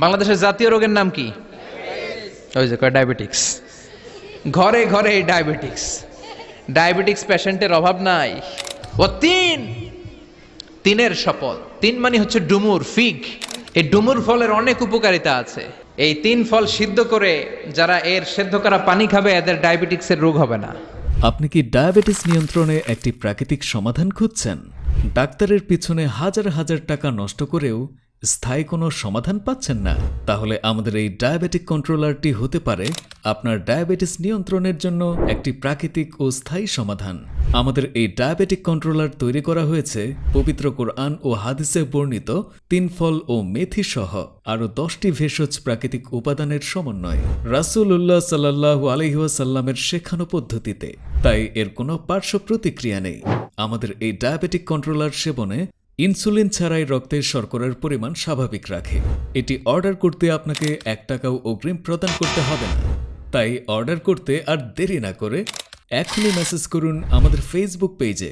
বাংলাদেশের জাতীয় রোগের নাম কি? ওই যে ডায়াবেটিক্স। ঘরে ঘরে এই ডায়াবেটিক্স। ডায়াবেটিক্স পেশেন্টের অভাব নাই। ও তিনের শপথ। তিন মানে হচ্ছে ডুমুর, ফিগ। এই ডুমুর ফলের অনেক উপকারিতা আছে। এই তিন ফল সিদ্ধ করে যারা এর সেদ্ধ করা পানি খাবে এদের ডায়াবেটিক্সের রোগ হবে না। আপনি কি ডায়াবেটিস নিয়ন্ত্রণে একটি প্রাকৃতিক সমাধান খুঁজছেন? ডাক্তারের পিছনে হাজার হাজার টাকা নষ্ট করেও স্থায়ী কোনো সমাধান পাচ্ছেন না? তাহলে আমাদের এই ডায়াবেটিক কন্ট্রোলারটি হতে পারে আপনার ডায়াবেটিস নিয়ন্ত্রণের জন্য একটি প্রাকৃতিক ও স্থায়ী সমাধান। আমাদের এই ডায়াবেটিক কন্ট্রোলার তৈরি করা হয়েছে পবিত্র কোরআন ও হাদিসে বর্ণিত 3 ফল ও মেথি সহ আরও 10টি ভেষজ প্রাকৃতিক উপাদানের সমন্বয়, রাসূলুল্লাহ সাল্লাল্লাহু আলাইহি ওয়াসাল্লামের শেখানো পদ্ধতিতে। তাই এর কোনো পার্শ্ব প্রতিক্রিয়া নেই। আমাদের এই ডায়াবেটিক কন্ট্রোলার সেবনে ইনসুলিন ছাড়াই রক্তের শর্করার পরিমাণ স্বাভাবিক রাখে। এটি অর্ডার করতে আপনাকে 1 টাকাও অগ্রিম প্রদান করতে হবে না। তাই অর্ডার করতে আর দেরি না করে এখনই মেসেজ করুন আমাদের ফেসবুক পেজে।